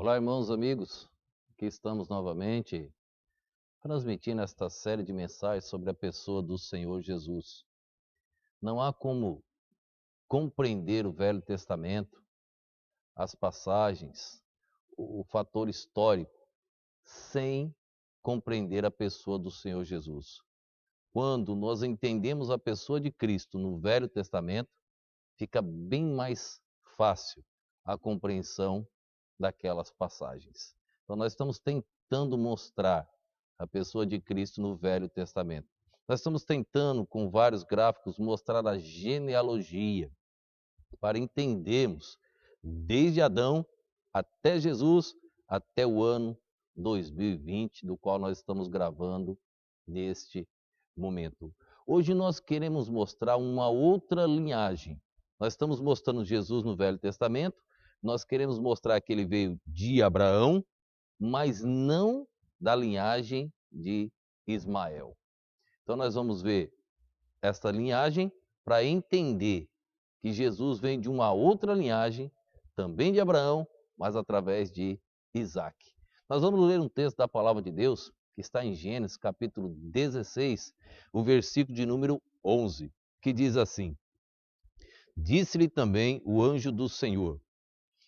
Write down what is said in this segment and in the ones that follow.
Olá, irmãos, amigos. Aqui estamos novamente transmitindo esta série de mensagens sobre a pessoa do Senhor Jesus. Não há como compreender o Velho Testamento, as passagens, o fator histórico, sem compreender a pessoa do Senhor Jesus. Quando nós entendemos a pessoa de Cristo no Velho Testamento, fica bem mais fácil a compreensão daquelas passagens. Então, nós estamos tentando mostrar a pessoa de Cristo no Velho Testamento. Nós estamos tentando, com vários gráficos, mostrar a genealogia para entendermos desde Adão até Jesus, até o ano 2020, do qual nós estamos gravando neste momento. Hoje nós queremos mostrar uma outra linhagem. Nós estamos mostrando Jesus no Velho Testamento, nós queremos mostrar que ele veio de Abraão, mas não da linhagem de Ismael. Então nós vamos ver esta linhagem para entender que Jesus vem de uma outra linhagem, também de Abraão, mas através de Isaac. Nós vamos ler um texto da palavra de Deus, que está em Gênesis, capítulo 16, o versículo de número 11, que diz assim: Disse-lhe também o anjo do Senhor: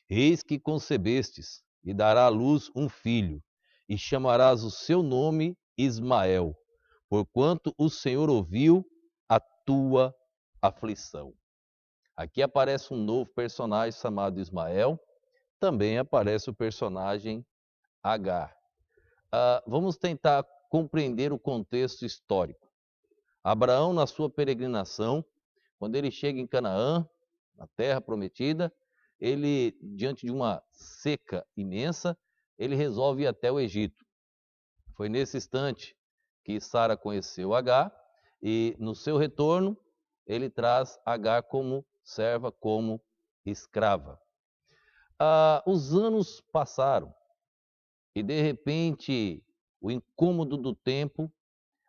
Eis que concebestes, e dará à luz um filho, e chamarás o seu nome Ismael, porquanto o Senhor ouviu a tua aflição. Aqui aparece um novo personagem chamado Ismael, também aparece o personagem Agar. Vamos tentar compreender o contexto histórico. Abraão, na sua peregrinação, quando ele chega em Canaã, na terra prometida, ele, diante de uma seca imensa, ele resolve ir até o Egito. Foi nesse instante que Sara conheceu Agar e, no seu retorno, ele traz Agar como serva, como escrava. Os anos passaram e, de repente, o incômodo do tempo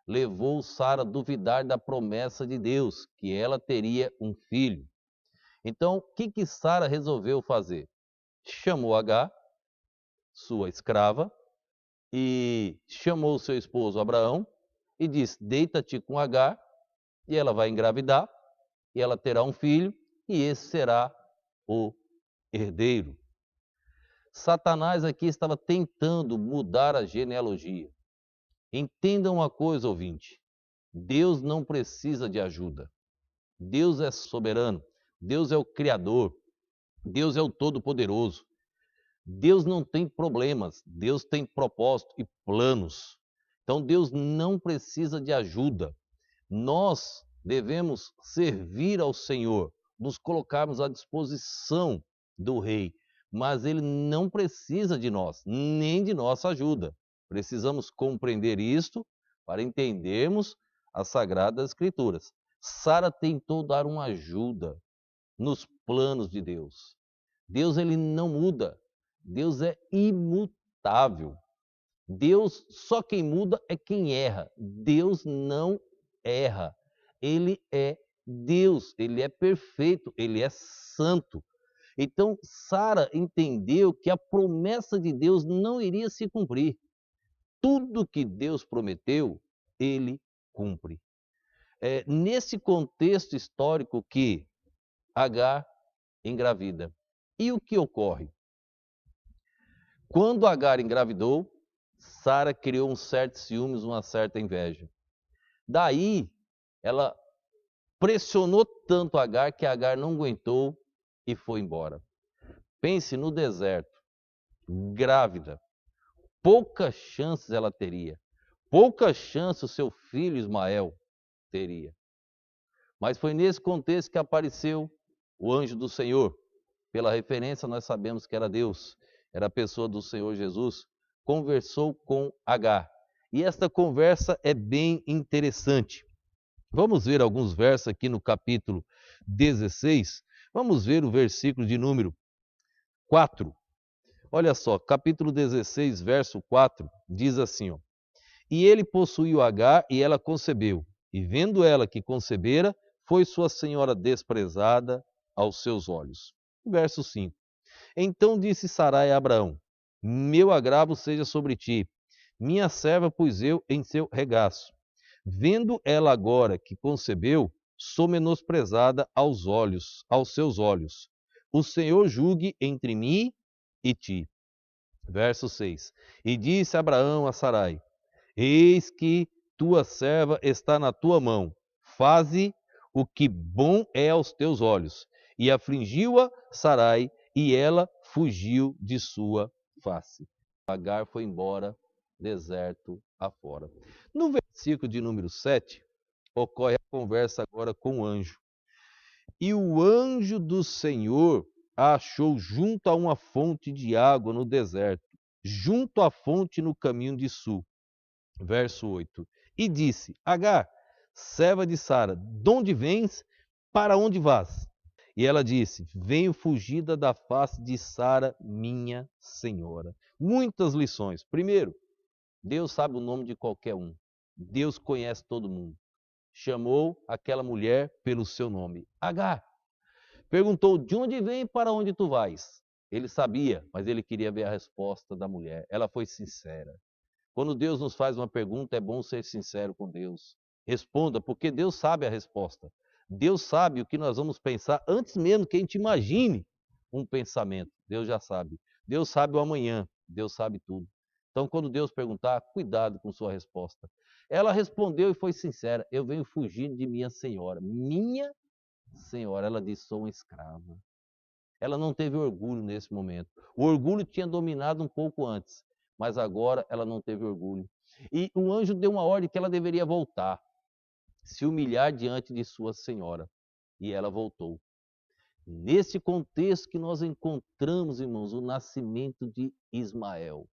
levou Sara a duvidar da promessa de Deus, que ela teria um filho. Então, o que Sara resolveu fazer? Chamou Agar, sua escrava, e chamou seu esposo Abraão e disse: deita-te com Agar, e ela vai engravidar, e ela terá um filho, e esse será o herdeiro. Satanás aqui estava tentando mudar a genealogia. Entendam uma coisa, ouvinte: Deus não precisa de ajuda. Deus é soberano, Deus é o Criador, Deus é o Todo-Poderoso. Deus não tem problemas, Deus tem propósito e planos. Então Deus não precisa de ajuda. Nós devemos servir ao Senhor, nos colocarmos à disposição do Rei, mas Ele não precisa de nós, nem de nossa ajuda. Precisamos compreender isto para entendermos as Sagradas Escrituras. Sara tentou dar uma ajuda nos planos de Deus. Deus, ele não muda. Deus é imutável. Deus, só quem muda é quem erra. Deus não erra. Ele é Deus, ele é perfeito, ele é santo. Então, Sara entendeu que a promessa de Deus não iria se cumprir. Tudo que Deus prometeu, ele cumpre. É nesse contexto histórico que Agar engravida. E o que ocorre? Quando Agar engravidou, Sara criou um certo ciúmes, uma certa inveja. Daí, ela pressionou tanto Agar que Agar não aguentou e foi embora. Pense no deserto, grávida. Poucas chances ela teria. Poucas chances o seu filho Ismael teria. Mas foi nesse contexto que apareceu o anjo do Senhor. Pela referência, nós sabemos que era Deus, era a pessoa do Senhor Jesus. Conversou com Agar. E esta conversa é bem interessante. Vamos ver alguns versos aqui no capítulo 16. Vamos ver o versículo de número 4. Olha só, capítulo 16, verso 4, diz assim, ó: E ele possuiu Agar e ela concebeu. E vendo ela que concebera, foi sua senhora desprezada aos seus olhos. Verso 5. Então disse Sarai a Abraão: meu agravo seja sobre ti. Minha serva pus eu em seu regaço. Vendo ela agora que concebeu, sou menosprezada aos seus olhos. O Senhor julgue entre mim e ti. Verso 6. E disse Abraão a Sarai: Eis que tua serva está na tua mão. Faze o que bom é aos teus olhos. E afligiu-a Sarai, e ela fugiu de sua face. Agar foi embora, deserto afora. No versículo de número 7, ocorre a conversa agora com o anjo. E o anjo do Senhor a achou junto a uma fonte de água no deserto, junto à fonte no caminho de sul. Verso 8. E disse: Agar, serva de Sara, de onde vens? Para onde vas? E ela disse: Venho fugida da face de Sara, minha senhora. Muitas lições. Primeiro, Deus sabe o nome de qualquer um. Deus conhece todo mundo. Chamou aquela mulher pelo seu nome. Agar. Perguntou: de onde vem e para onde tu vais? Ele sabia, mas ele queria ver a resposta da mulher. Ela foi sincera. Quando Deus nos faz uma pergunta, é bom ser sincero com Deus. Responda, porque Deus sabe a resposta. Deus sabe o que nós vamos pensar antes mesmo que a gente imagine um pensamento. Deus já sabe. Deus sabe o amanhã. Deus sabe tudo. Então, quando Deus perguntar, cuidado com sua resposta. Ela respondeu e foi sincera: eu venho fugir de minha senhora. Minha senhora, ela disse: sou uma escrava. Ela não teve orgulho nesse momento. O orgulho tinha dominado um pouco antes, mas agora ela não teve orgulho. E o anjo deu uma ordem que ela deveria voltar, se humilhar diante de sua senhora. E ela voltou. Nesse contexto que nós encontramos, irmãos, o nascimento de Ismael.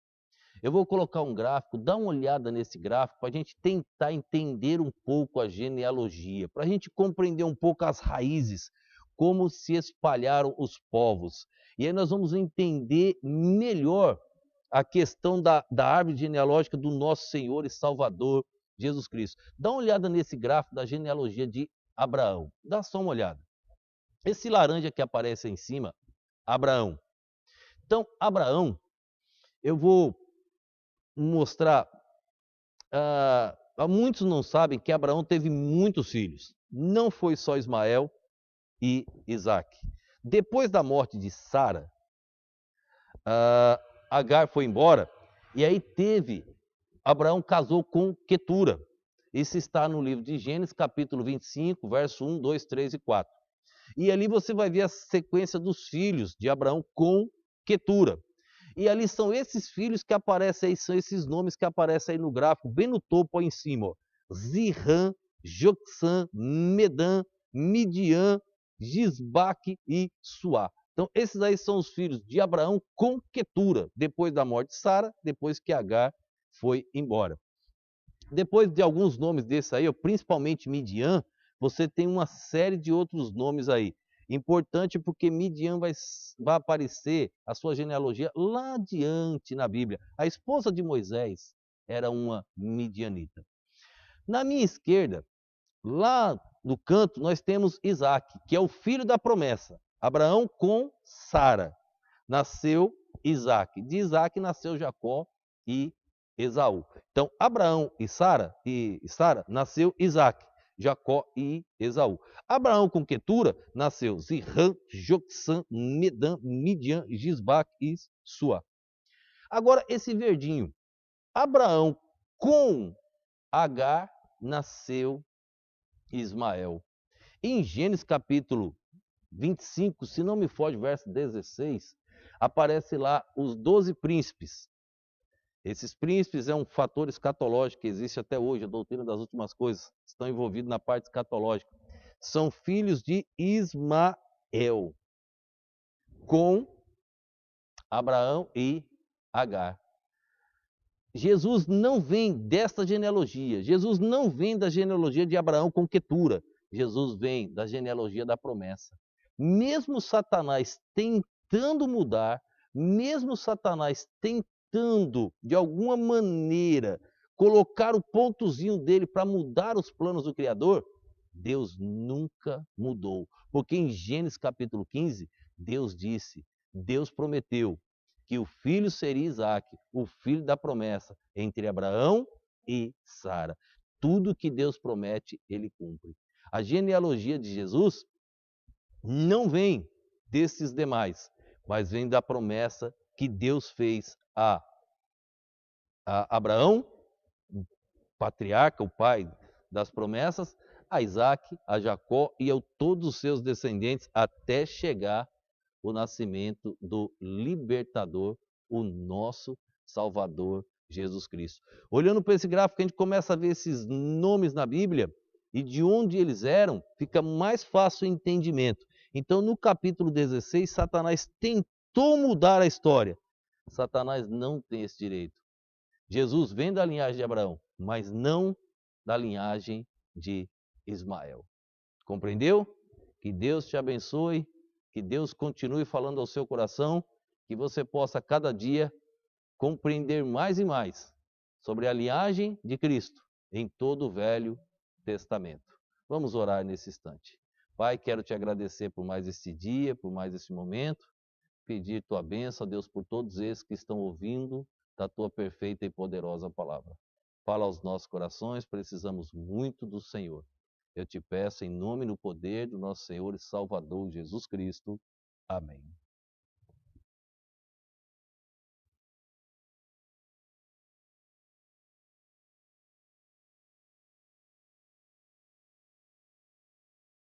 Eu vou colocar um gráfico, dá uma olhada nesse gráfico para a gente tentar entender um pouco a genealogia, para a gente compreender um pouco as raízes, como se espalharam os povos. E aí nós vamos entender melhor a questão da árvore genealógica do nosso Senhor e Salvador Jesus Cristo. Dá uma olhada nesse gráfico da genealogia de Abraão. Dá só uma olhada. Esse laranja que aparece aí em cima, Abraão. Então, Abraão, eu vou mostrar. Muitos não sabem que Abraão teve muitos filhos. Não foi só Ismael e Isaac. Depois da morte de Sara, Agar foi embora e aí Abraão casou com Quetura. Isso está no livro de Gênesis, capítulo 25, verso 1, 2, 3 e 4. E ali você vai ver a sequência dos filhos de Abraão com Quetura. E ali são esses filhos que aparecem aí, são esses nomes que aparecem aí no gráfico, bem no topo aí em cima. Ó. Zirã, Joxã, Medã, Midian, Gisbaque e Suá. Então, esses aí são os filhos de Abraão com Quetura, depois da morte de Sara, depois que Agar foi embora. Depois de alguns nomes desses aí, principalmente Midian, você tem uma série de outros nomes aí. Importante porque Midian vai aparecer a sua genealogia lá adiante na Bíblia. A esposa de Moisés era uma midianita. Na minha esquerda, lá no canto, nós temos Isaac, que é o filho da promessa. Abraão com Sara. Nasceu Isaac. De Isaac nasceu Jacó e Esaú. Então, Abraão e Sara nasceu Isaac. Jacó e Esaú. Abraão com Quetura nasceu Zirã, Joxã, Medã, Midian, Gisbaque e Suá. Agora, esse verdinho. Abraão com Agar nasceu Ismael. Em Gênesis capítulo 25, se não me foge, verso 16, aparece lá os 12 príncipes. Esses príncipes é um fator escatológico que existe até hoje, a doutrina das últimas coisas, estão envolvidos na parte escatológica. São filhos de Ismael, com Abraão e Agar. Jesus não vem desta genealogia, Jesus não vem da genealogia de Abraão com Quetura, Jesus vem da genealogia da promessa. Mesmo Satanás tentando mudar, mesmo Satanás tentando, de alguma maneira, colocar o pontozinho dele para mudar os planos do Criador, Deus nunca mudou. Porque em Gênesis capítulo 15, Deus disse, Deus prometeu que o filho seria Isaque, o filho da promessa, entre Abraão e Sara. Tudo que Deus promete, ele cumpre. A genealogia de Jesus não vem desses demais, mas vem da promessa que Deus fez a Abraão, o patriarca, o pai das promessas, a Isaque, a Jacó e a todos os seus descendentes, até chegar o nascimento do libertador, o nosso Salvador Jesus Cristo. Olhando para esse gráfico, a gente começa a ver esses nomes na Bíblia e de onde eles eram, fica mais fácil o entendimento. Então, no capítulo 16, Satanás tentou mudar a história. Satanás não tem esse direito. Jesus vem da linhagem de Abraão, mas não da linhagem de Ismael. Compreendeu? Que Deus te abençoe, que Deus continue falando ao seu coração, que você possa cada dia compreender mais e mais sobre a linhagem de Cristo em todo o Velho Testamento. Vamos orar nesse instante. Pai, quero te agradecer por mais esse dia, por mais esse momento, pedir tua bênção, Deus, por todos esses que estão ouvindo da tua perfeita e poderosa palavra. Fala aos nossos corações, precisamos muito do Senhor. Eu te peço em nome e no poder do nosso Senhor e Salvador Jesus Cristo. Amém.